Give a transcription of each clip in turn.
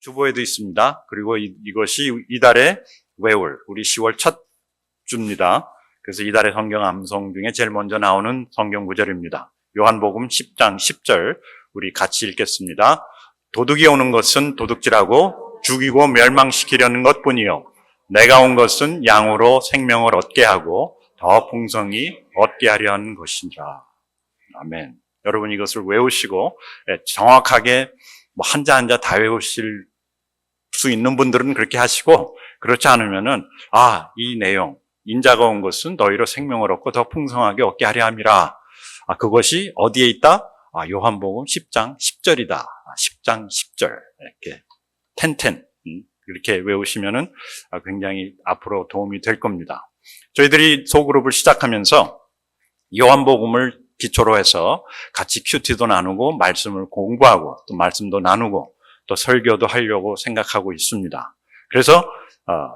주보에도 있습니다. 그리고 이것이 이달의 외울, 우리 10월 첫 주입니다. 그래서 이달의 성경 암송 중에 제일 먼저 나오는 성경 구절입니다. 요한복음 10장 10절 우리 같이 읽겠습니다. 도둑이 오는 것은 도둑질하고 죽이고 멸망시키려는 것뿐이요 내가 온 것은 양으로 생명을 얻게 하고 더 풍성히 얻게 하려 하는 것이니라. 아멘. 여러분 이것을 외우시고 정확하게 한자 한자 다 외우실 수 있는 분들은 그렇게 하시고, 그렇지 않으면은 이 내용, 인자가 온 것은 너희로 생명을 얻고 더 풍성하게 얻게 하려 함이라. 그것이 어디에 있다? 요한복음 10장 10절이다. 10장 10절 이렇게 텐텐 이렇게 외우시면은 굉장히 앞으로 도움이 될 겁니다. 저희들이 소그룹을 시작하면서 요한복음을 기초로 해서 같이 큐티도 나누고 말씀을 공부하고 또 말씀도 나누고 또 설교도 하려고 생각하고 있습니다. 그래서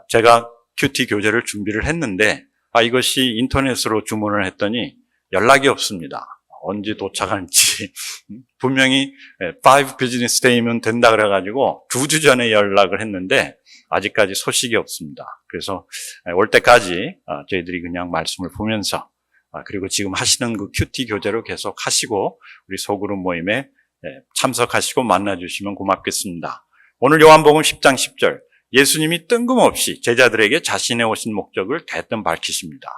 제가 큐티 교재를 준비를 했는데 이것이 인터넷으로 주문을 했더니 연락이 없습니다. 언제 도착할지 분명히 5 비즈니스 데이면 된다 그래가지고 2주 전에 연락을 했는데 아직까지 소식이 없습니다. 그래서 올 때까지 저희들이 그냥 말씀을 보면서 그리고 지금 하시는 그 큐티 교재로 계속 하시고 우리 소그룹 모임에 참석하시고 만나주시면 고맙겠습니다. 오늘 요한복음 10장 10절 예수님이 뜬금없이 제자들에게 자신의 오신 목적을 대뜸 밝히십니다.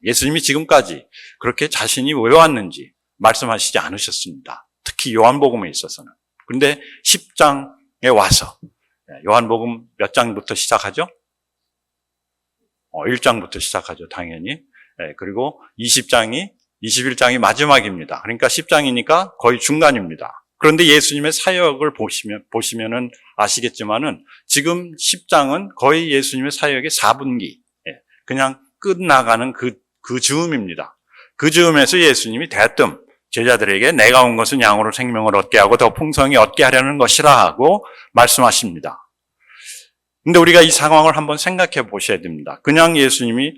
예수님이 지금까지 그렇게 자신이 왜 왔는지 말씀하시지 않으셨습니다. 특히 요한복음에 있어서는. 그런데 10장에 와서 요한복음 몇 장부터 시작하죠? 1장부터 시작하죠, 당연히. 그리고 21장이 마지막입니다. 그러니까 10장이니까 거의 중간입니다. 그런데 예수님의 사역을 보시면은 아시겠지만은 지금 10장은 거의 예수님의 사역의 4분기, 그냥 끝나가는 그 즈음입니다. 그 즈음에서 예수님이 대뜸 제자들에게 내가 온 것은 양으로 생명을 얻게 하고 더 풍성히 얻게 하려는 것이라 하고 말씀하십니다. 근데 우리가 이 상황을 한번 생각해 보셔야 됩니다. 그냥 예수님이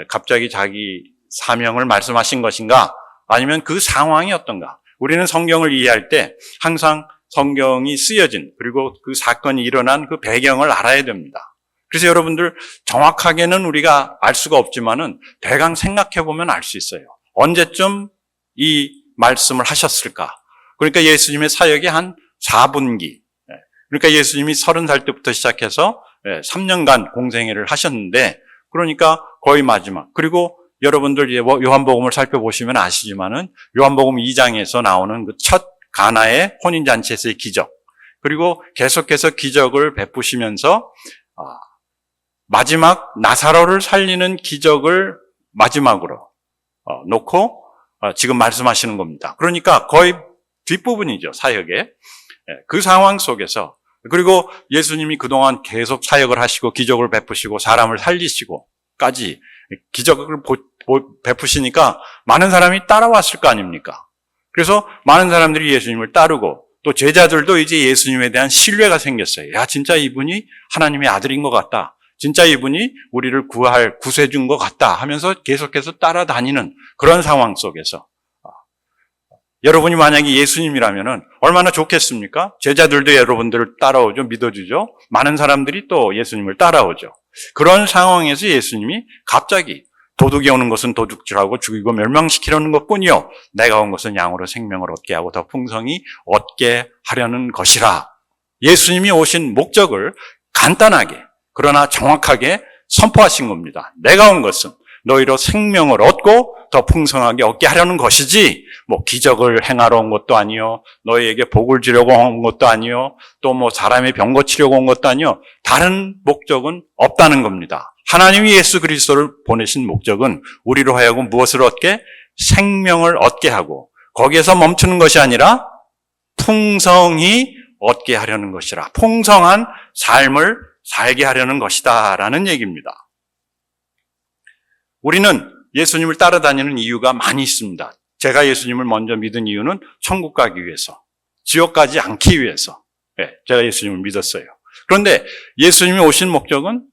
갑자기 자기 사명을 말씀하신 것인가? 아니면 그 상황이 어떤가? 우리는 성경을 이해할 때 항상 성경이 쓰여진 그리고 그 사건이 일어난 그 배경을 알아야 됩니다. 그래서 여러분들 정확하게는 우리가 알 수가 없지만은 대강 생각해 보면 알 수 있어요. 언제쯤 이 말씀을 하셨을까? 그러니까 예수님의 사역이 한 4분기. 그러니까 예수님이 30살 때부터 시작해서 3년간 공생애를 하셨는데 그러니까 거의 마지막. 그리고 여러분들 요한복음을 살펴보시면 아시지만은 요한복음 2장에서 나오는 그 첫 가나의 혼인잔치에서의 기적. 그리고 계속해서 기적을 베푸시면서 마지막 나사로를 살리는 기적을 마지막으로 놓고 지금 말씀하시는 겁니다. 그러니까 거의 뒷부분이죠, 사역에. 그 상황 속에서 그리고 예수님이 그동안 계속 사역을 하시고 기적을 베푸시고 사람을 살리시고까지 기적을 베푸시니까 많은 사람이 따라왔을 거 아닙니까? 그래서 많은 사람들이 예수님을 따르고 또 제자들도 이제 예수님에 대한 신뢰가 생겼어요. 야, 진짜 이분이 하나님의 아들인 것 같다. 진짜 이분이 우리를 구할 구세주인 것 같다 하면서 계속해서 따라다니는 그런 상황 속에서 여러분이 만약에 예수님이라면은 얼마나 좋겠습니까? 제자들도 여러분들을 따라오죠. 믿어주죠. 많은 사람들이 또 예수님을 따라오죠. 그런 상황에서 예수님이 갑자기 도둑이 오는 것은 도둑질하고 죽이고 멸망시키려는 것뿐이요 내가 온 것은 양으로 생명을 얻게 하고 더 풍성히 얻게 하려는 것이라. 예수님이 오신 목적을 간단하게 그러나 정확하게 선포하신 겁니다. 내가 온 것은 너희로 생명을 얻고 더 풍성하게 얻게 하려는 것이지 기적을 행하러 온 것도 아니요 너희에게 복을 주려고 온 것도 아니요 또 사람의 병 고치려고 온 것도 아니요 다른 목적은 없다는 겁니다. 하나님이 예수 그리스도를 보내신 목적은 우리로 하여금 무엇을 얻게? 생명을 얻게 하고 거기에서 멈추는 것이 아니라 풍성히 얻게 하려는 것이라. 풍성한 삶을 살게 하려는 것이다 라는 얘기입니다. 우리는 예수님을 따라다니는 이유가 많이 있습니다. 제가 예수님을 먼저 믿은 이유는 천국 가기 위해서, 지옥 가지 않기 위해서 제가 예수님을 믿었어요. 그런데 예수님이 오신 목적은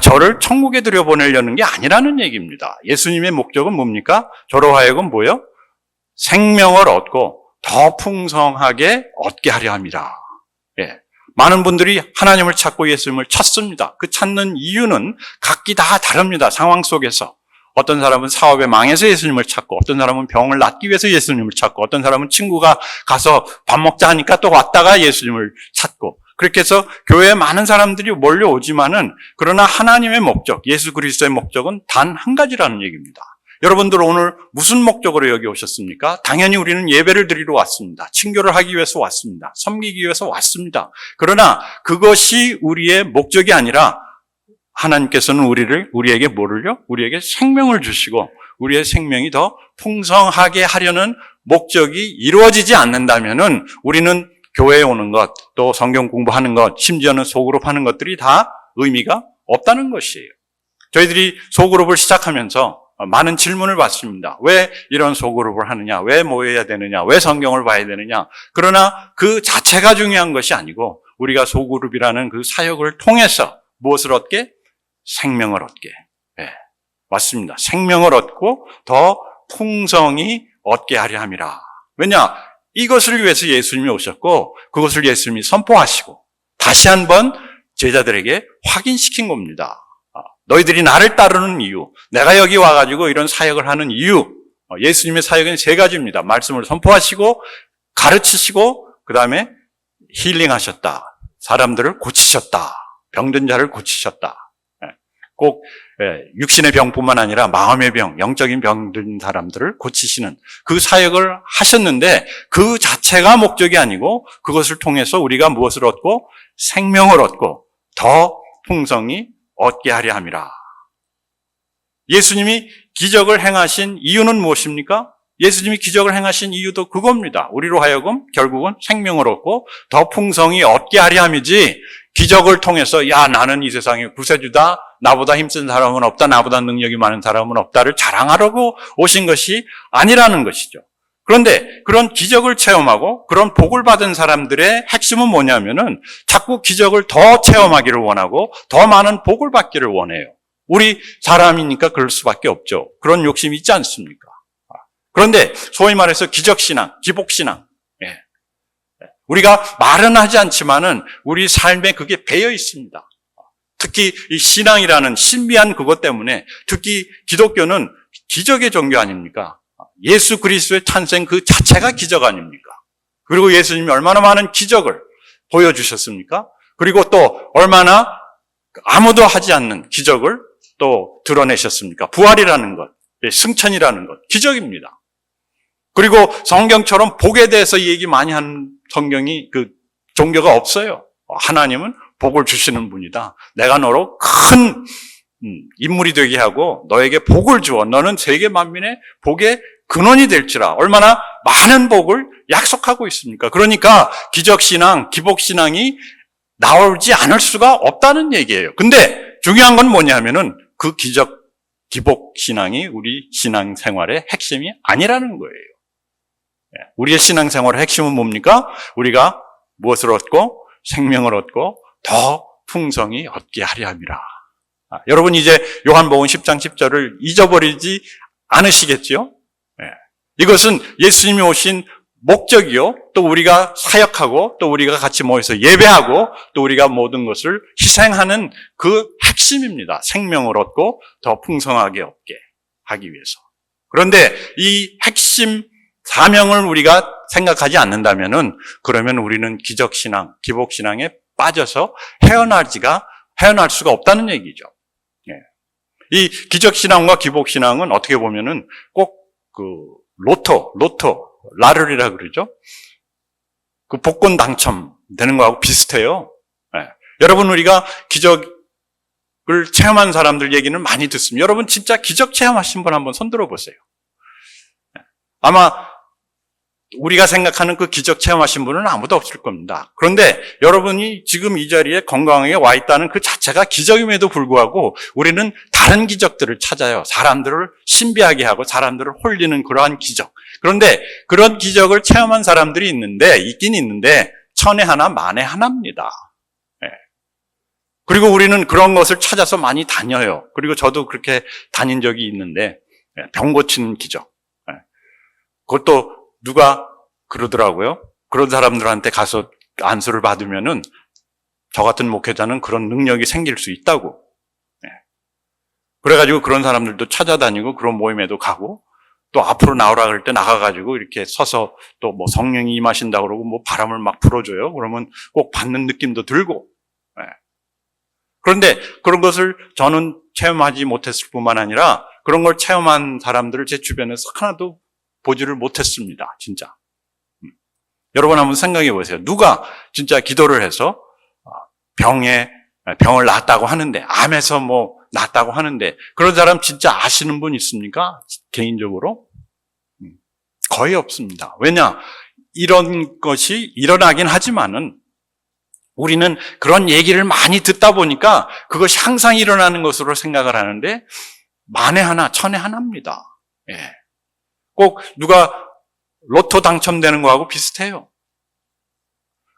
저를 천국에 들여보내려는 게 아니라는 얘기입니다. 예수님의 목적은 뭡니까? 저로 하여금 뭐요? 생명을 얻고 더 풍성하게 얻게 하려 합니다. 많은 분들이 하나님을 찾고 예수님을 찾습니다. 그 찾는 이유는 각기 다 다릅니다. 상황 속에서. 어떤 사람은 사업에 망해서 예수님을 찾고, 어떤 사람은 병을 낫기 위해서 예수님을 찾고, 어떤 사람은 친구가 가서 밥 먹자 하니까 또 왔다가 예수님을 찾고, 그렇게 해서 교회에 많은 사람들이 몰려오지만은, 그러나 하나님의 목적, 예수 그리스도의 목적은 단 한 가지라는 얘기입니다. 여러분들 오늘 무슨 목적으로 여기 오셨습니까? 당연히 우리는 예배를 드리러 왔습니다. 친교를 하기 위해서 왔습니다. 섬기기 위해서 왔습니다. 그러나 그것이 우리의 목적이 아니라 하나님께서는 우리에게 뭐를요? 우리에게 생명을 주시고 우리의 생명이 더 풍성하게 하려는 목적이 이루어지지 않는다면은 우리는 교회에 오는 것, 또 성경 공부하는 것, 심지어는 소그룹 하는 것들이 다 의미가 없다는 것이에요. 저희들이 소그룹을 시작하면서 많은 질문을 받습니다. 왜 이런 소그룹을 하느냐? 왜 모여야 되느냐? 왜 성경을 봐야 되느냐? 그러나 그 자체가 중요한 것이 아니고 우리가 소그룹이라는 그 사역을 통해서 무엇을 얻게? 생명을 얻게. 네, 맞습니다. 생명을 얻고 더 풍성히 얻게 하려 함이라. 왜냐? 이것을 위해서 예수님이 오셨고 그것을 예수님이 선포하시고 다시 한번 제자들에게 확인시킨 겁니다. 너희들이 나를 따르는 이유, 내가 여기 와가지고 이런 사역을 하는 이유, 예수님의 사역은 세 가지입니다. 말씀을 선포하시고 가르치시고 그 다음에 힐링하셨다. 사람들을 고치셨다. 병든 자를 고치셨다. 꼭 육신의 병뿐만 아니라 마음의 병, 영적인 병든 사람들을 고치시는 그 사역을 하셨는데 그 자체가 목적이 아니고 그것을 통해서 우리가 무엇을 얻고 생명을 얻고 더 풍성히 얻게 하려 함이라. 예수님이 기적을 행하신 이유는 무엇입니까? 예수님이 기적을 행하신 이유도 그겁니다. 우리로 하여금 결국은 생명을 얻고 더 풍성히 얻게 하려 함이지 기적을 통해서 야 나는 이 세상의 구세주다. 나보다 힘쓴 사람은 없다. 나보다 능력이 많은 사람은 없다를 자랑하려고 오신 것이 아니라는 것이죠. 그런데 그런 기적을 체험하고 그런 복을 받은 사람들의 핵심은 뭐냐면은 자꾸 기적을 더 체험하기를 원하고 더 많은 복을 받기를 원해요. 우리 사람이니까 그럴 수밖에 없죠. 그런 욕심이 있지 않습니까? 그런데 소위 말해서 기적신앙, 기복신앙. 우리가 말은 하지 않지만은 우리 삶에 그게 배어 있습니다. 특히 이 신앙이라는 신비한 그것 때문에 특히 기독교는 기적의 종교 아닙니까? 예수 그리스도의 탄생 그 자체가 기적 아닙니까? 그리고 예수님이 얼마나 많은 기적을 보여주셨습니까? 그리고 또 얼마나 아무도 하지 않는 기적을 또 드러내셨습니까? 부활이라는 것, 승천이라는 것, 기적입니다. 그리고 성경처럼 복에 대해서 얘기 많이 하는 성경이 그 종교가 없어요. 하나님은 복을 주시는 분이다. 내가 너로 큰 인물이 되게 하고 너에게 복을 주어 너는 세계 만민의 복의 근원이 될지라. 얼마나 많은 복을 약속하고 있습니까? 그러니까 기적신앙, 기복신앙이 나오지 않을 수가 없다는 얘기예요. 근데 중요한 건 뭐냐면은 그 기적, 기복신앙이 우리 신앙생활의 핵심이 아니라는 거예요. 우리의 신앙생활의 핵심은 뭡니까? 우리가 무엇을 얻고 생명을 얻고 더 풍성히 얻게 하려 함이라. 여러분 이제 요한복음 10장 10절을 잊어버리지 않으시겠지요? 이것은 예수님이 오신 목적이요. 또 우리가 사역하고 또 우리가 같이 모여서 예배하고 또 우리가 모든 것을 희생하는 그 핵심입니다. 생명을 얻고 더 풍성하게 얻게 하기 위해서. 그런데 이 핵심 사명을 우리가 생각하지 않는다면은 그러면 우리는 기적신앙, 기복신앙에 빠져서 헤어날 수가 없다는 얘기죠. 이 기적신앙과 기복신앙은 어떻게 보면은 꼭 그 로또, 라르리라 그러죠. 그 복권 당첨되는 거하고 비슷해요. 여러분 우리가 기적을 체험한 사람들 얘기는 많이 듣습니다. 여러분 진짜 기적 체험하신 분 한번 손 들어보세요. 아마 우리가 생각하는 그 기적 체험하신 분은 아무도 없을 겁니다. 그런데 여러분이 지금 이 자리에 건강하게 와 있다는 그 자체가 기적임에도 불구하고 우리는 다른 기적들을 찾아요. 사람들을 신비하게 하고 사람들을 홀리는 그러한 기적. 그런데 그런 기적을 체험한 사람들이 있긴 있는데 천에 하나 만에 하나입니다. 그리고 우리는 그런 것을 찾아서 많이 다녀요. 그리고 저도 그렇게 다닌 적이 있는데 병 고치는 기적. 그것도 누가 그러더라고요. 그런 사람들한테 가서 안수를 받으면은 저 같은 목회자는 그런 능력이 생길 수 있다고. 그래가지고 그런 사람들도 찾아다니고 그런 모임에도 가고 또 앞으로 나오라 그럴 때 나가가지고 이렇게 서서 또 뭐 성령이 임하신다 그러고 뭐 바람을 막 불어줘요. 그러면 꼭 받는 느낌도 들고. 그런데 그런 것을 저는 체험하지 못했을 뿐만 아니라 그런 걸 체험한 사람들을 제 주변에서 하나도 보지를 못했습니다. 진짜. 여러분 한번 생각해 보세요. 누가 진짜 기도를 해서 병을 낫다고 하는데, 암에서 뭐 낫다고 하는데, 그런 사람 진짜 아시는 분 있습니까? 개인적으로? 거의 없습니다. 왜냐? 이런 것이 일어나긴 하지만은 우리는 그런 얘기를 많이 듣다 보니까 그것이 항상 일어나는 것으로 생각을 하는데 만에 하나, 천에 하나입니다. 예. 꼭 누가 로또 당첨되는 거하고 비슷해요.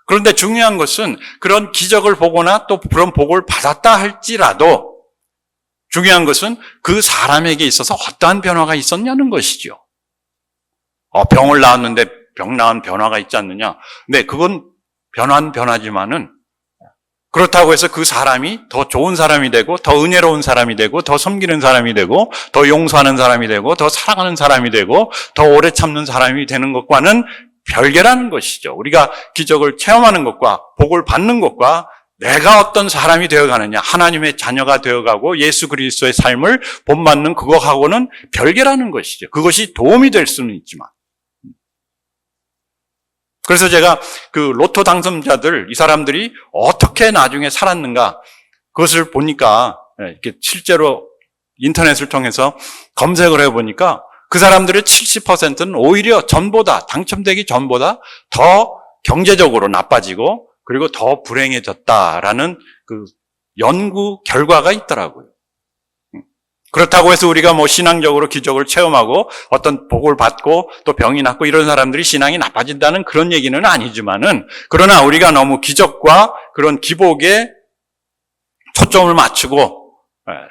그런데 중요한 것은 그런 기적을 보거나 또 그런 복을 받았다 할지라도 중요한 것은 그 사람에게 있어서 어떠한 변화가 있었냐는 것이죠. 병을 낳았는데 병 나은 변화가 있지 않느냐? 네, 그건 변화지만은 그렇다고 해서 그 사람이 더 좋은 사람이 되고 더 은혜로운 사람이 되고 더 섬기는 사람이 되고 더 용서하는 사람이 되고 더 사랑하는 사람이 되고 더 오래 참는 사람이 되는 것과는 별개라는 것이죠. 우리가 기적을 체험하는 것과 복을 받는 것과 내가 어떤 사람이 되어가느냐, 하나님의 자녀가 되어가고 예수 그리스도의 삶을 본받는 그거하고는 별개라는 것이죠. 그것이 도움이 될 수는 있지만. 그래서 제가 그 로또 당첨자들, 이 사람들이 어떻게 나중에 살았는가, 그것을 보니까, 이렇게 실제로 인터넷을 통해서 검색을 해보니까 그 사람들의 70%는 오히려 당첨되기 전보다 더 경제적으로 나빠지고 그리고 더 불행해졌다라는 그 연구 결과가 있더라고요. 그렇다고 해서 우리가 뭐 신앙적으로 기적을 체험하고 어떤 복을 받고 또 병이 낫고 이런 사람들이 신앙이 나빠진다는 그런 얘기는 아니지만은, 그러나 우리가 너무 기적과 그런 기복에 초점을 맞추고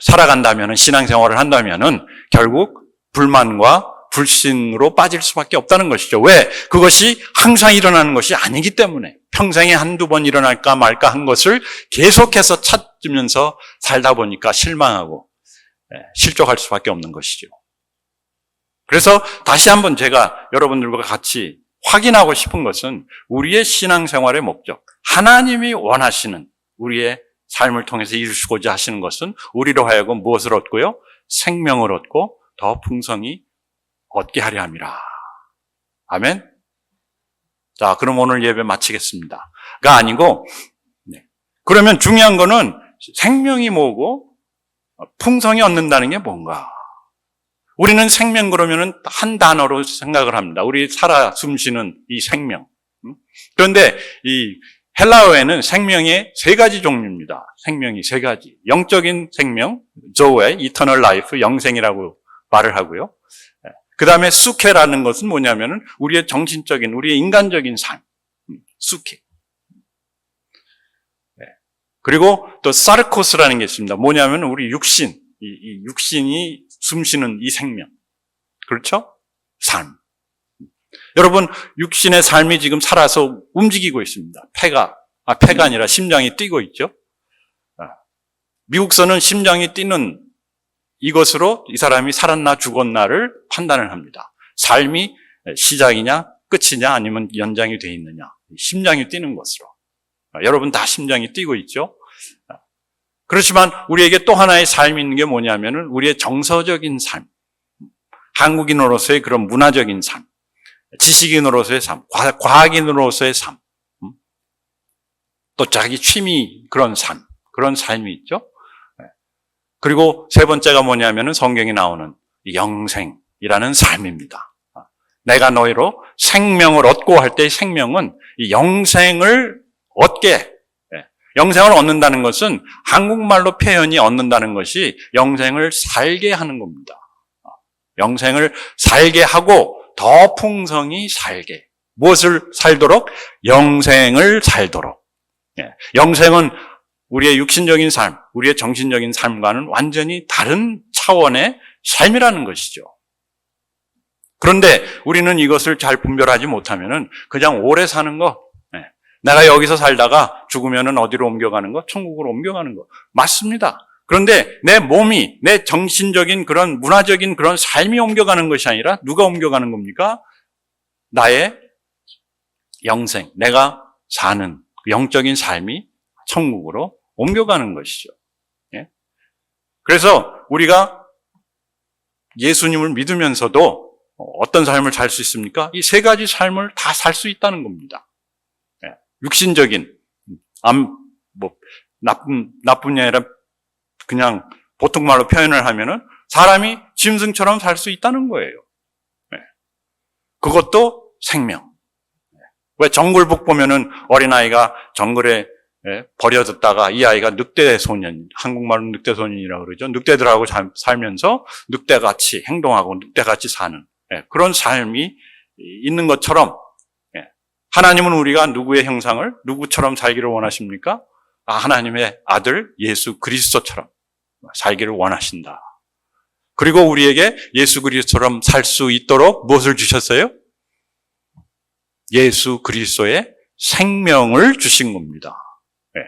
살아간다면은, 신앙생활을 한다면은 결국 불만과 불신으로 빠질 수밖에 없다는 것이죠. 왜? 그것이 항상 일어나는 것이 아니기 때문에. 평생에 한두 번 일어날까 말까 한 것을 계속해서 찾으면서 살다 보니까 실망하고 실족할 수밖에 없는 것이죠. 그래서 다시 한번 제가 여러분들과 같이 확인하고 싶은 것은 우리의 신앙생활의 목적, 하나님이 원하시는 우리의 삶을 통해서 이루시고자 하시는 것은 우리로 하여금 무엇을 얻고요? 생명을 얻고 더 풍성히 얻게 하려 함이라. 아멘? 자, 그럼 오늘 예배 마치겠습니다. 가 아니고, 그러면 중요한 거는 생명이 뭐고 풍성이 얻는다는 게 뭔가. 우리는 생명 그러면은 한 단어로 생각을 합니다. 우리 살아 숨쉬는 이 생명. 그런데 이 헬라어에는 생명의 세 가지 종류입니다. 생명이 세 가지. 영적인 생명, 조에, 이터널 라이프, 영생이라고 말을 하고요. 그 다음에 수케라는 것은 뭐냐면은 우리의 정신적인, 우리의 인간적인 삶. 수케. 그리고 또 사르코스라는 게 있습니다. 뭐냐면 우리 육신, 이 육신이 숨쉬는 이 생명. 그렇죠? 삶. 여러분, 육신의 삶이 지금 살아서 움직이고 있습니다. 폐가 아니라 심장이 뛰고 있죠. 미국서는 심장이 뛰는 이것으로 이 사람이 살았나 죽었나를 판단을 합니다. 삶이 시작이냐 끝이냐 아니면 연장이 되어 있느냐. 심장이 뛰는 것으로. 여러분 다 심장이 뛰고 있죠. 그렇지만 우리에게 또 하나의 삶이 있는 게 뭐냐면은 우리의 정서적인 삶, 한국인으로서의 그런 문화적인 삶, 지식인으로서의 삶, 과학인으로서의 삶, 또 자기 취미 그런 삶, 그런 삶이 있죠. 그리고 세 번째가 뭐냐면은 성경에 나오는 영생이라는 삶입니다. 내가 너희로 생명을 얻고 할 때 생명은 이 영생을 얻게, 영생을 얻는다는 것은 한국말로 표현이 얻는다는 것이 영생을 살게 하는 겁니다. 영생을 살게 하고 더 풍성히 살게. 무엇을 살도록? 영생을 살도록. 영생은 우리의 육신적인 삶, 우리의 정신적인 삶과는 완전히 다른 차원의 삶이라는 것이죠. 그런데 우리는 이것을 잘 분별하지 못하면은 그냥 오래 사는 거, 내가 여기서 살다가 죽으면은 어디로 옮겨가는 거? 천국으로 옮겨가는 거. 맞습니다. 그런데 내 몸이, 내 정신적인 그런 문화적인 그런 삶이 옮겨가는 것이 아니라 누가 옮겨가는 겁니까? 나의 영생, 내가 사는 영적인 삶이 천국으로 옮겨가는 것이죠. 예? 그래서 우리가 예수님을 믿으면서도 어떤 삶을 살 수 있습니까? 이 세 가지 삶을 다 살 수 있다는 겁니다. 예. 육신적인, 나쁜이 아니라 그냥 보통 말로 표현을 하면은 사람이 짐승처럼 살 수 있다는 거예요. 예. 그것도 생명. 왜 정글북 보면은 어린아이가 정글에 버려졌다가 이 아이가 늑대소년, 한국말로 늑대소년이라고 그러죠. 늑대들하고 살면서 늑대같이 행동하고 늑대같이 사는 그런 삶이 있는 것처럼 하나님은 우리가 누구의 형상을 누구처럼 살기를 원하십니까? 하나님의 아들 예수 그리스도처럼 살기를 원하신다. 그리고 우리에게 예수 그리스도처럼 살 수 있도록 무엇을 주셨어요? 예수 그리스도의 생명을 주신 겁니다. 네.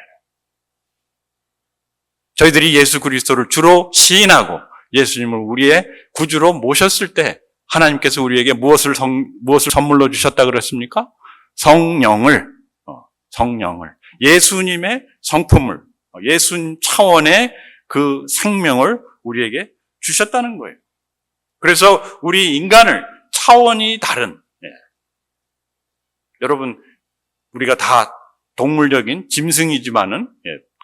저희들이 예수 그리스도를 주로 시인하고 예수님을 우리의 구주로 모셨을 때 하나님께서 우리에게 무엇을 선물로 주셨다 그랬습니까? 성령을 예수님의 성품을 예수 차원의 그 생명을 우리에게 주셨다는 거예요. 그래서 우리 인간을 차원이 다른 여러분 우리가 다 동물적인 짐승이지만은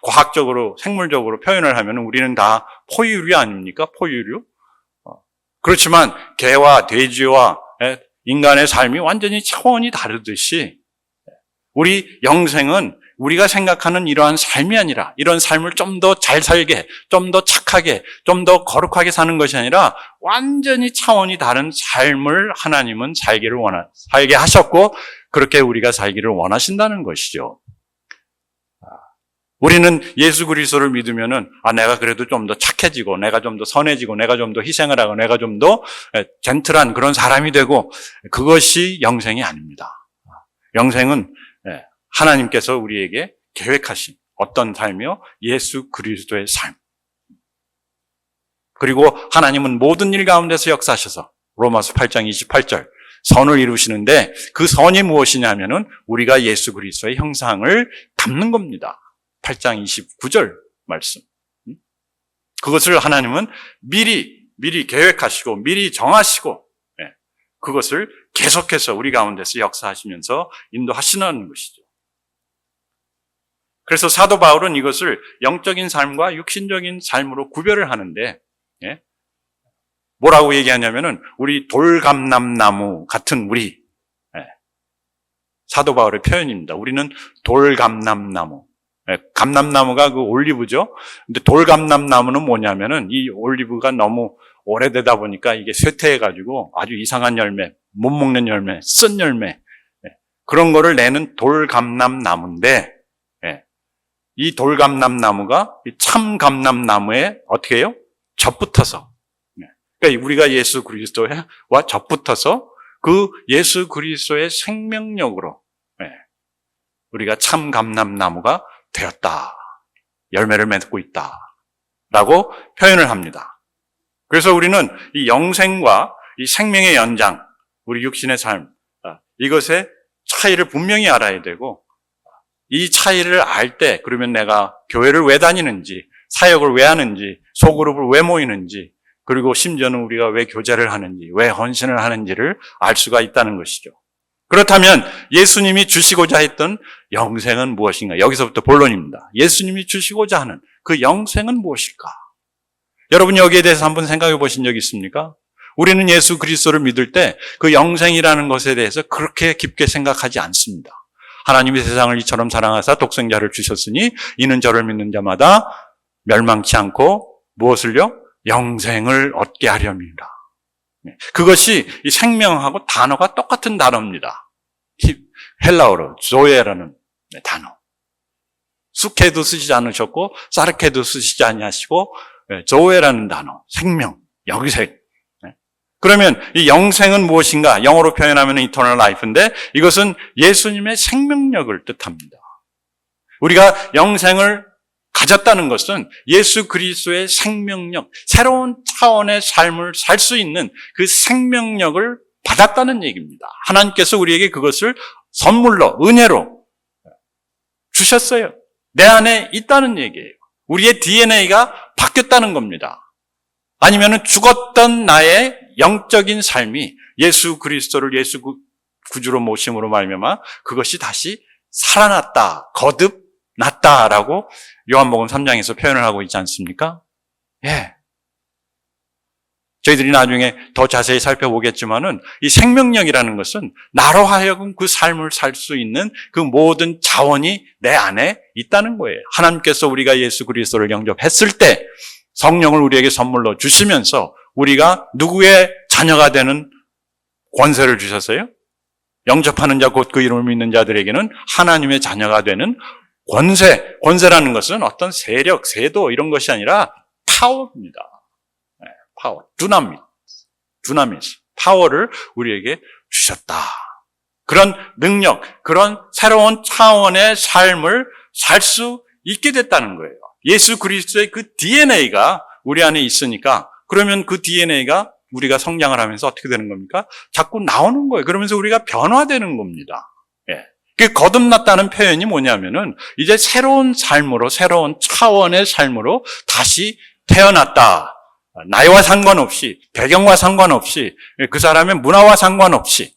과학적으로 생물적으로 표현을 하면 우리는 다 포유류 아닙니까? 포유류. 그렇지만 개와 돼지와 인간의 삶이 완전히 차원이 다르듯이 우리 영생은 우리가 생각하는 이러한 삶이 아니라 이런 삶을 좀 더 잘 살게, 좀 더 착하게, 좀 더 거룩하게 사는 것이 아니라 완전히 차원이 다른 삶을 하나님은 살게 하셨고 그렇게 우리가 살기를 원하신다는 것이죠. 우리는 예수 그리스도를 믿으면은 내가 그래도 좀 더 착해지고 내가 좀 더 선해지고 내가 좀 더 희생을 하고 내가 좀 더 젠틀한 그런 사람이 되고 그것이 영생이 아닙니다. 영생은 하나님께서 우리에게 계획하신 어떤 삶이요? 예수 그리스도의 삶. 그리고 하나님은 모든 일 가운데서 역사하셔서 로마서 8장 28절 선을 이루시는데 그 선이 무엇이냐면은 우리가 예수 그리스도의 형상을 담는 겁니다. 8장 29절 말씀. 그것을 하나님은 미리 계획하시고 미리 정하시고 그것을 계속해서 우리 가운데서 역사하시면서 인도하시는 것이죠. 그래서 사도 바울은 이것을 영적인 삶과 육신적인 삶으로 구별을 하는데 뭐라고 얘기하냐면은 우리 돌감람나무 같은 우리 사도 바울의 표현입니다. 우리는 돌감람나무. 감람나무가 그 올리브죠. 근데 돌감람나무는 뭐냐면은 이 올리브가 너무 오래되다 보니까 이게 쇠퇴해가지고 아주 이상한 열매, 못 먹는 열매, 쓴 열매 그런 거를 내는 돌감람나무인데 이 돌감람나무가 참 감람나무에 어떻게 해요? 접붙어서 그러니까 우리가 예수 그리스도와 접붙어서 그 예수 그리스도의 생명력으로 우리가 참 감람나무가 되었다. 열매를 맺고 있다. 라고 표현을 합니다. 그래서 우리는 이 영생과 이 생명의 연장, 우리 육신의 삶, 이것의 차이를 분명히 알아야 되고 이 차이를 알 때 그러면 내가 교회를 왜 다니는지, 사역을 왜 하는지, 소그룹을 왜 모이는지 그리고 심지어는 우리가 왜 교제를 하는지, 왜 헌신을 하는지를 알 수가 있다는 것이죠. 그렇다면 예수님이 주시고자 했던 영생은 무엇인가? 여기서부터 본론입니다. 예수님이 주시고자 하는 그 영생은 무엇일까? 여러분 여기에 대해서 한번 생각해 보신 적 있습니까? 우리는 예수 그리스도를 믿을 때 그 영생이라는 것에 대해서 그렇게 깊게 생각하지 않습니다. 하나님이 세상을 이처럼 사랑하사 독생자를 주셨으니 이는 저를 믿는 자마다 멸망치 않고 무엇을요? 영생을 얻게 하려니라. 그것이 이 생명하고 단어가 똑같은 단어입니다. 헬라어로 조에라는 단어. 수케도 쓰시지 않으셨고 사르케도 쓰시지 아니하시고 조에라는 단어, 생명, 영생. 그러면 이 영생은 무엇인가? 영어로 표현하면 eternal life인데 이것은 예수님의 생명력을 뜻합니다. 우리가 영생을 가졌다는 것은 예수 그리스도의 생명력, 새로운 차원의 삶을 살 수 있는 그 생명력을 받았다는 얘기입니다. 하나님께서 우리에게 그것을 선물로, 은혜로 주셨어요. 내 안에 있다는 얘기예요. 우리의 DNA가 바뀌었다는 겁니다. 아니면 죽었던 나의 영적인 삶이 예수 그리스도를 예수 구주로 모심으로 말미암아 그것이 다시 살아났다, 거듭났다라고 요한복음 3장에서 표현을 하고 있지 않습니까? 예. 저희들이 나중에 더 자세히 살펴보겠지만은 이 생명력이라는 것은 나로 하여금 그 삶을 살 수 있는 그 모든 자원이 내 안에 있다는 거예요. 하나님께서 우리가 예수 그리스도를 영접했을 때 성령을 우리에게 선물로 주시면서 우리가 누구의 자녀가 되는 권세를 주셨어요? 영접하는 자 곧 그 이름을 믿는 자들에게는 하나님의 자녀가 되는 권세라는 것은 어떤 세력, 세도 이런 것이 아니라 파워입니다. 파워, 두나미스, 파워를 우리에게 주셨다. 그런 능력, 그런 새로운 차원의 삶을 살 수 있게 됐다는 거예요. 예수 그리스도의 그 DNA가 우리 안에 있으니까 그러면 그 DNA가 우리가 성장을 하면서 어떻게 되는 겁니까? 자꾸 나오는 거예요. 그러면서 우리가 변화되는 겁니다. 예. 그 거듭났다는 표현이 뭐냐면은 이제 새로운 삶으로, 새로운 차원의 삶으로 다시 태어났다. 나이와 상관없이, 배경과 상관없이, 그 사람의 문화와 상관없이.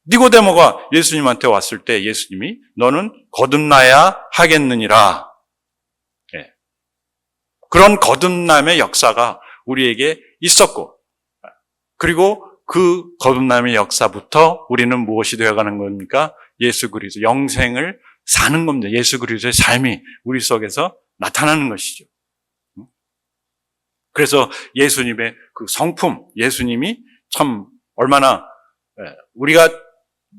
니고데모가 예수님한테 왔을 때 예수님이 너는 거듭나야 하겠느니라. 그런 거듭남의 역사가 우리에게 있었고, 그리고 그 거듭남의 역사부터 우리는 무엇이 되어가는 겁니까? 예수 그리스도, 영생을 사는 겁니다. 예수 그리스도의 삶이 우리 속에서 나타나는 것이죠. 그래서 예수님의 그 성품, 예수님이 참 얼마나 우리가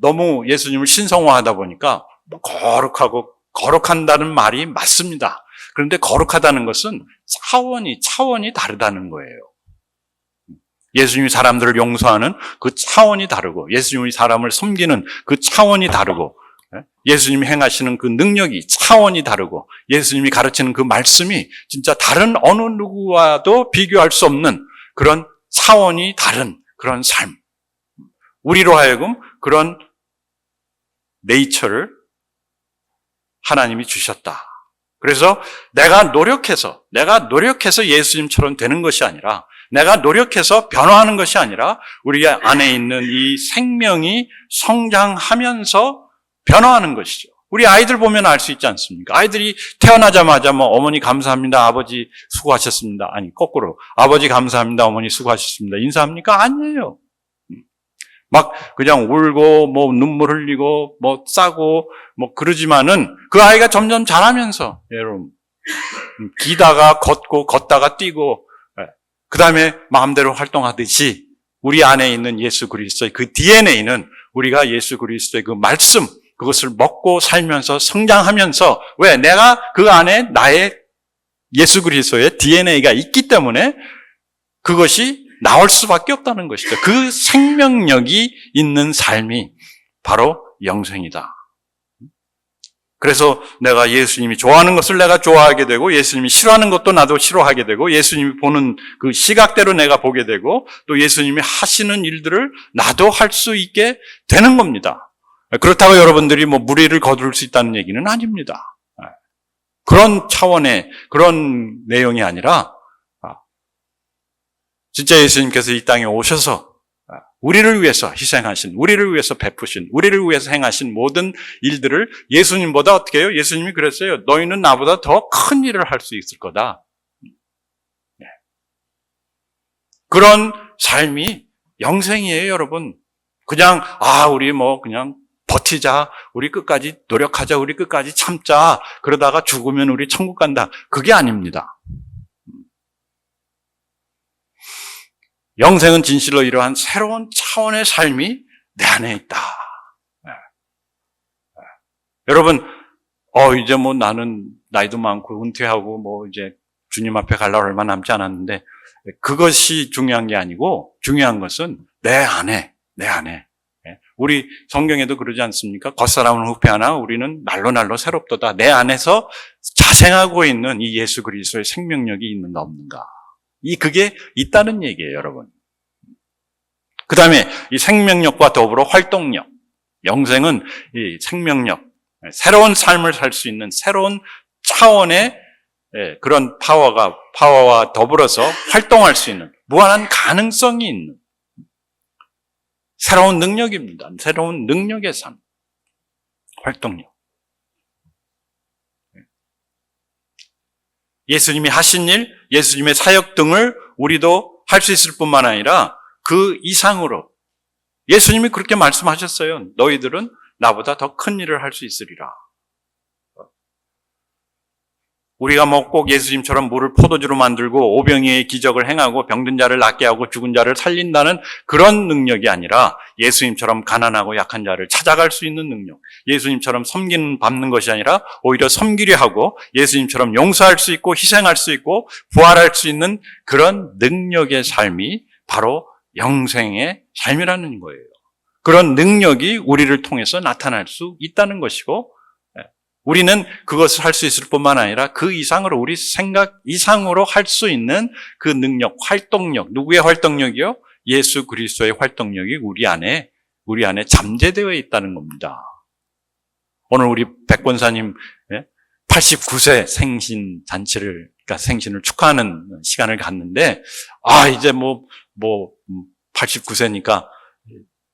너무 예수님을 신성화하다 보니까 거룩한다는 말이 맞습니다. 그런데 거룩하다는 것은 차원이 다르다는 거예요. 예수님이 사람들을 용서하는 그 차원이 다르고, 예수님이 사람을 섬기는 그 차원이 다르고, 예수님이 행하시는 그 능력이 차원이 다르고, 예수님이 가르치는 그 말씀이 진짜 다른 어느 누구와도 비교할 수 없는 그런 차원이 다른 그런 삶. 우리로 하여금 그런 네이처를 하나님이 주셨다. 그래서 내가 노력해서 예수님처럼 되는 것이 아니라, 내가 노력해서 변화하는 것이 아니라 우리 안에 있는 이 생명이 성장하면서 변화하는 것이죠. 우리 아이들 보면 알 수 있지 않습니까? 아이들이 태어나자마자 뭐 어머니 감사합니다, 아버지 수고하셨습니다. 아니 거꾸로 아버지 감사합니다, 어머니 수고하셨습니다. 인사합니까? 아니에요. 막 그냥 울고 뭐 눈물 흘리고 뭐 싸고 뭐 그러지만은 그 아이가 점점 자라면서 여러분 기다가 걷고 걷다가 뛰고 그 다음에 마음대로 활동하듯이 우리 안에 있는 예수 그리스도의 그 DNA는 우리가 예수 그리스도의 그 말씀, 그것을 먹고 살면서 성장하면서, 왜? 내가 그 안에 나의 예수 그리스도의 DNA가 있기 때문에 그것이 나올 수밖에 없다는 것이죠. 그 생명력이 있는 삶이 바로 영생이다. 그래서 내가 예수님이 좋아하는 것을 내가 좋아하게 되고, 예수님이 싫어하는 것도 나도 싫어하게 되고, 예수님이 보는 그 시각대로 내가 보게 되고, 또 예수님이 하시는 일들을 나도 할 수 있게 되는 겁니다. 그렇다고 여러분들이 뭐 무리를 거둘 수 있다는 얘기는 아닙니다. 그런 차원의 그런 내용이 아니라 진짜 예수님께서 이 땅에 오셔서 우리를 위해서 희생하신, 우리를 위해서 베푸신, 우리를 위해서 행하신 모든 일들을 예수님보다 어떻게 해요? 예수님이 그랬어요. 너희는 나보다 더 큰 일을 할 수 있을 거다. 그런 삶이 영생이에요, 여러분. 그냥 우리 뭐 그냥 버티자, 우리 끝까지 노력하자, 우리 끝까지 참자, 그러다가 죽으면 우리 천국 간다. 그게 아닙니다. 영생은 진실로 이러한 새로운 차원의 삶이 내 안에 있다. 여러분, 이제 뭐 나는 나이도 많고 은퇴하고 뭐 이제 주님 앞에 가려고 얼마 남지 않았는데 그것이 중요한 게 아니고 중요한 것은 내 안에. 우리 성경에도 그러지 않습니까? 겉사람은 후패하나 우리는 날로 새롭도다. 내 안에서 자생하고 있는 이 예수 그리스도의 생명력이 있는가 없는가. 그게 있다는 얘기예요, 여러분. 그 다음에 이 생명력과 더불어 활동력. 영생은 이 생명력, 새로운 삶을 살 수 있는 새로운 차원의 그런 파워와 더불어서 활동할 수 있는 무한한 가능성이 있는 새로운 능력입니다. 새로운 능력의 삶, 활동력. 예수님이 하신 일, 예수님의 사역 등을 우리도 할 수 있을 뿐만 아니라 그 이상으로 예수님이 그렇게 말씀하셨어요. 너희들은 나보다 더 큰 일을 할 수 있으리라. 우리가 꼭 예수님처럼 물을 포도주로 만들고 오병이의 기적을 행하고 병든 자를 낫게 하고 죽은 자를 살린다는 그런 능력이 아니라 예수님처럼 가난하고 약한 자를 찾아갈 수 있는 능력, 예수님처럼 받는 것이 아니라 오히려 섬기려 하고 예수님처럼 용서할 수 있고 희생할 수 있고 부활할 수 있는 그런 능력의 삶이 바로 영생의 삶이라는 거예요. 그런 능력이 우리를 통해서 나타날 수 있다는 것이고 우리는 그것을 할 수 있을 뿐만 아니라 그 이상으로 우리 생각 이상으로 할 수 있는 그 능력, 활동력, 누구의 활동력이요? 예수 그리스도의 활동력이 우리 안에 잠재되어 있다는 겁니다. 오늘 우리 백권사님 89세 생신 잔치를, 그러니까 생신을 축하하는 시간을 갖는데, 이제 89세니까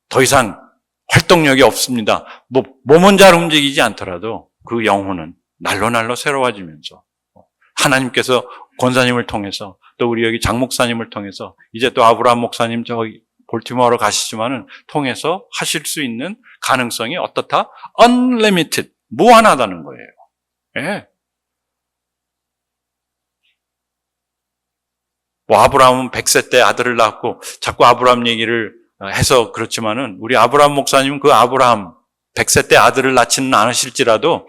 더 이상 활동력이 없습니다. 몸은 잘 움직이지 않더라도 그 영혼은 날로 새로워지면서 하나님께서 권사님을 통해서 또 우리 여기 장 목사님을 통해서 이제 또 아브라함 목사님 저기 볼티모어로 가시지만은 통해서 하실 수 있는 가능성이 어떻다? unlimited, 무한하다는 거예요. 예. 아브라함은 100세 때 아들을 낳았고 자꾸 아브라함 얘기를 해서 그렇지만은 우리 아브라함 목사님은 그 아브라함 100세 때 아들을 낳지는 않으실지라도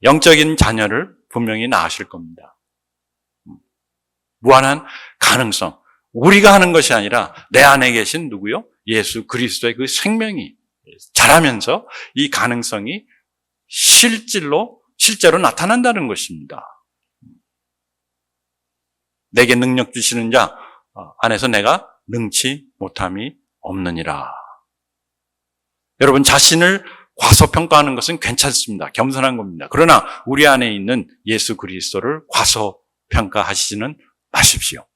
영적인 자녀를 분명히 낳으실 겁니다. 무한한 가능성. 우리가 하는 것이 아니라 내 안에 계신 누구요? 예수 그리스도의 그 생명이 자라면서 이 가능성이 실제로 나타난다는 것입니다. 내게 능력 주시는 자 안에서 내가 능치 못함이 없느니라. 여러분 자신을 과소평가하는 것은 괜찮습니다. 겸손한 겁니다. 그러나 우리 안에 있는 예수 그리스도를 과소평가하시지는 마십시오.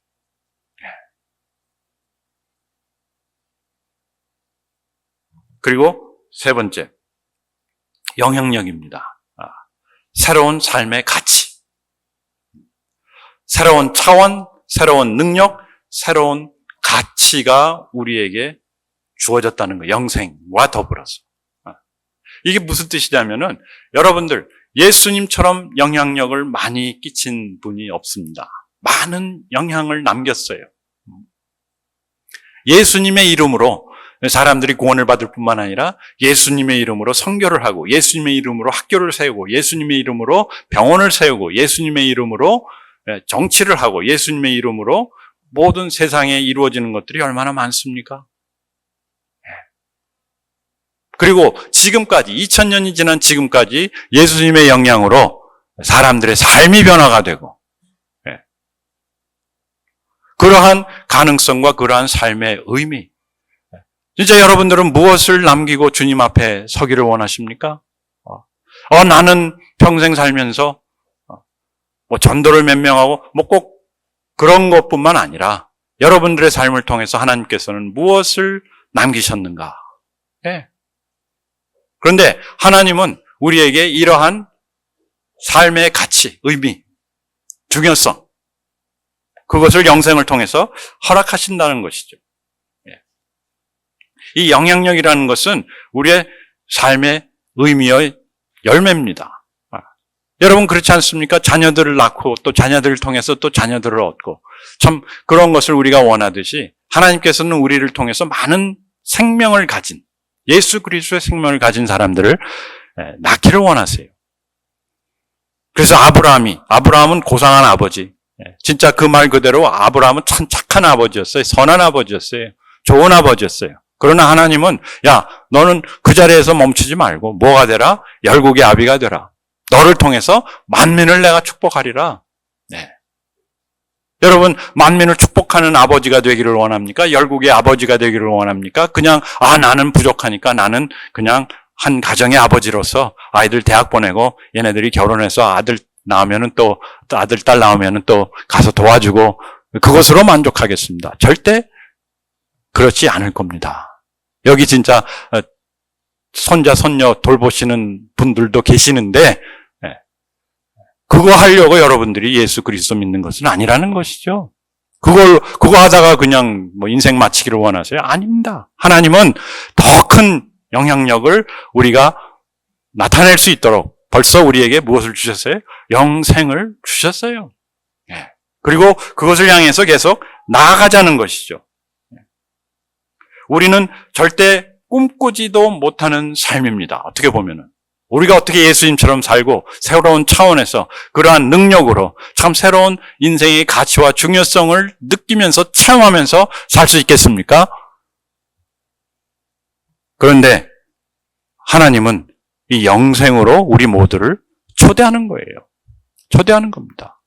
그리고 세 번째, 영향력입니다. 새로운 삶의 가치. 새로운 차원, 새로운 능력, 새로운 가치가 우리에게 주어졌다는 거예요. 영생과 더불어서. 이게 무슨 뜻이냐면은 여러분들 예수님처럼 영향력을 많이 끼친 분이 없습니다. 많은 영향을 남겼어요. 예수님의 이름으로 사람들이 구원을 받을 뿐만 아니라 예수님의 이름으로 선교를 하고 예수님의 이름으로 학교를 세우고 예수님의 이름으로 병원을 세우고 예수님의 이름으로 정치를 하고 예수님의 이름으로 모든 세상에 이루어지는 것들이 얼마나 많습니까? 그리고 지금까지 2000년이 지난 지금까지 예수님의 영향으로 사람들의 삶이 변화가 되고 그러한 가능성과 그러한 삶의 의미. 진짜 여러분들은 무엇을 남기고 주님 앞에 서기를 원하십니까? 나는 평생 살면서 전도를 몇 명하고 꼭 그런 것뿐만 아니라 여러분들의 삶을 통해서 하나님께서는 무엇을 남기셨는가? 그런데 하나님은 우리에게 이러한 삶의 가치, 의미, 중요성, 그것을 영생을 통해서 허락하신다는 것이죠. 이 영향력이라는 것은 우리의 삶의 의미의 열매입니다. 여러분 그렇지 않습니까? 자녀들을 낳고 또 자녀들을 통해서 또 자녀들을 얻고 참 그런 것을 우리가 원하듯이 하나님께서는 우리를 통해서 많은 생명을 가진 예수 그리스도의 생명을 가진 사람들을 낳기를 원하세요. 그래서 아브라함은 고상한 아버지. 진짜 그 말 그대로 아브라함은 참 착한 아버지였어요. 선한 아버지였어요. 좋은 아버지였어요. 그러나 하나님은 야, 너는 그 자리에서 멈추지 말고 뭐가 되라? 열국의 아비가 되라. 너를 통해서 만민을 내가 축복하리라. 네. 여러분, 만민을 축복하는 아버지가 되기를 원합니까? 열국의 아버지가 되기를 원합니까? 그냥 나는 부족하니까 나는 그냥 한 가정의 아버지로서 아이들 대학 보내고 얘네들이 결혼해서 아들 나오면은 또 아들 딸 나오면은 또 가서 도와주고 그것으로 만족하겠습니다. 절대 그렇지 않을 겁니다. 여기 진짜 손자 손녀 돌보시는 분들도 계시는데 그거 하려고 여러분들이 예수 그리스도 믿는 것은 아니라는 것이죠. 그거 하다가 그냥 뭐 인생 마치기를 원하세요? 아닙니다. 하나님은 더 큰 영향력을 우리가 나타낼 수 있도록 벌써 우리에게 무엇을 주셨어요? 영생을 주셨어요. 그리고 그것을 향해서 계속 나아가자는 것이죠. 우리는 절대 꿈꾸지도 못하는 삶입니다. 어떻게 보면은. 우리가 어떻게 예수님처럼 살고 새로운 차원에서 그러한 능력으로 참 새로운 인생의 가치와 중요성을 느끼면서 체험하면서 살 수 있겠습니까? 그런데 하나님은 이 영생으로 우리 모두를 초대하는 거예요. 초대하는 겁니다.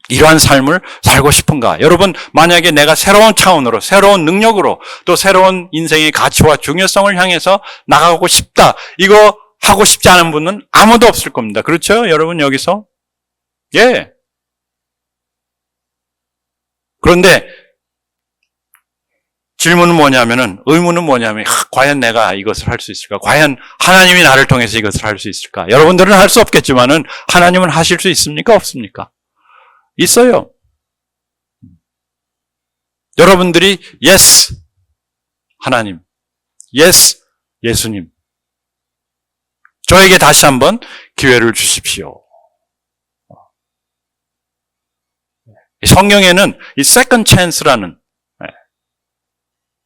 이러한 삶을 살고 싶은가? 여러분, 만약에 내가 새로운 차원으로, 새로운 능력으로, 또 새로운 인생의 가치와 중요성을 향해서 나가고 싶다. 이거 하고 싶지 않은 분은 아무도 없을 겁니다. 그렇죠? 여러분, 여기서? 예. 그런데 질문은 뭐냐면은, 의문은 뭐냐면, 과연 내가 이것을 할 수 있을까? 과연 하나님이 나를 통해서 이것을 할 수 있을까? 여러분들은 할 수 없겠지만은, 하나님은 하실 수 있습니까? 없습니까? 있어요. 여러분들이 yes 하나님, yes 예수님, 저에게 다시 한번 기회를 주십시오. 성경에는 이 second chance라는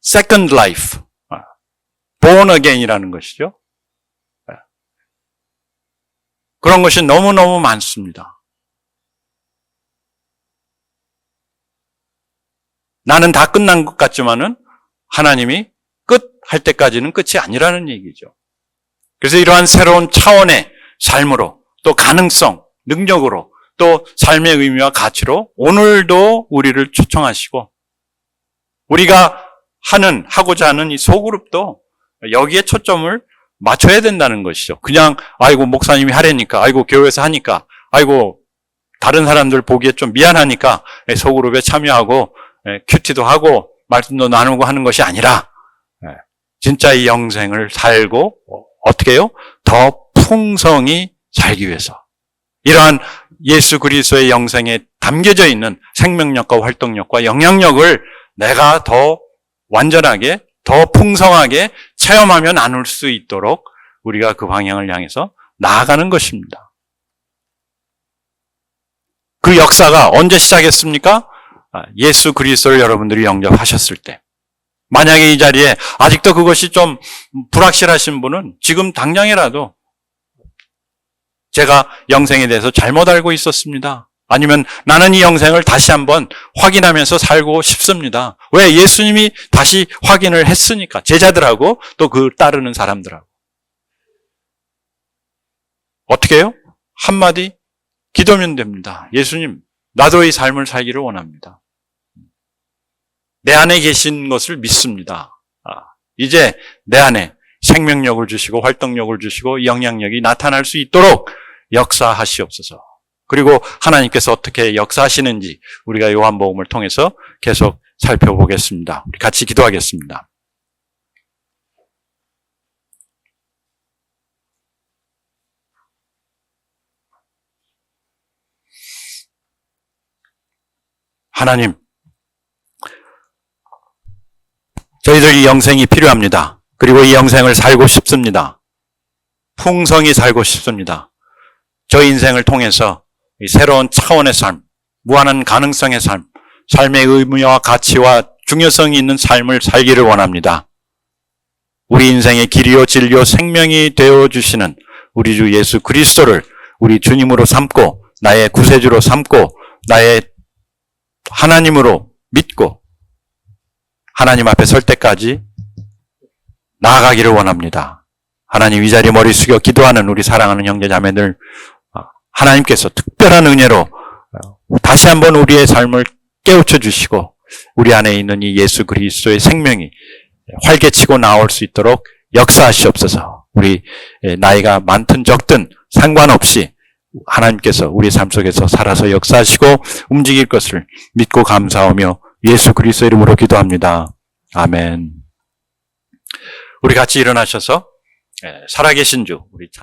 second life, born again이라는 것이죠. 그런 것이 너무너무 많습니다. 나는 다 끝난 것 같지만은 하나님이 끝 할 때까지는 끝이 아니라는 얘기죠. 그래서 이러한 새로운 차원의 삶으로 또 가능성, 능력으로 또 삶의 의미와 가치로 오늘도 우리를 초청하시고 우리가 하고자 하는 이 소그룹도 여기에 초점을 맞춰야 된다는 것이죠. 그냥 아이고 목사님이 하려니까, 아이고 교회에서 하니까, 아이고 다른 사람들 보기에 좀 미안하니까 소그룹에 참여하고 큐티도 하고 말씀도 나누고 하는 것이 아니라 진짜 이 영생을 살고 어떻게 해요? 더 풍성히 살기 위해서 이러한 예수 그리스도의 영생에 담겨져 있는 생명력과 활동력과 영향력을 내가 더 완전하게 더 풍성하게 체험하며 나눌 수 있도록 우리가 그 방향을 향해서 나아가는 것입니다. 그 역사가 언제 시작했습니까? 예수 그리스도를 여러분들이 영접하셨을 때. 만약에 이 자리에 아직도 그것이 좀 불확실하신 분은 지금 당장이라도 제가 영생에 대해서 잘못 알고 있었습니다. 아니면 나는 이 영생을 다시 한번 확인하면서 살고 싶습니다. 왜? 예수님이 다시 확인을 했으니까. 제자들하고 또 그 따르는 사람들하고. 어떻게 해요? 한마디 기도면 됩니다. 예수님, 나도 이 삶을 살기를 원합니다. 내 안에 계신 것을 믿습니다. 이제 내 안에 생명력을 주시고 활동력을 주시고 영향력이 나타날 수 있도록 역사하시옵소서. 그리고 하나님께서 어떻게 역사하시는지 우리가 요한복음을 통해서 계속 살펴보겠습니다. 우리 같이 기도하겠습니다. 하나님, 저희들 이 영생이 필요합니다. 그리고 이 영생을 살고 싶습니다. 풍성히 살고 싶습니다. 저 인생을 통해서 이 새로운 차원의 삶, 무한한 가능성의 삶, 삶의 의미와 가치와 중요성이 있는 삶을 살기를 원합니다. 우리 인생의 길이요 진리요 생명이 되어주시는 우리 주 예수 그리스도를 우리 주님으로 삼고 나의 구세주로 삼고 나의 하나님으로 믿고 하나님 앞에 설 때까지 나아가기를 원합니다. 하나님 이 자리에 머리 숙여 기도하는 우리 사랑하는 형제 자매들 하나님께서 특별한 은혜로 다시 한번 우리의 삶을 깨우쳐 주시고 우리 안에 있는 이 예수 그리스도의 생명이 활개치고 나올 수 있도록 역사하시옵소서. 우리 나이가 많든 적든 상관없이 하나님께서 우리 삶 속에서 살아서 역사하시고 움직일 것을 믿고 감사하며 예수 그리스도 이름으로 기도합니다. 아멘. 우리 같이 일어나셔서 살아계신 주 우리 찬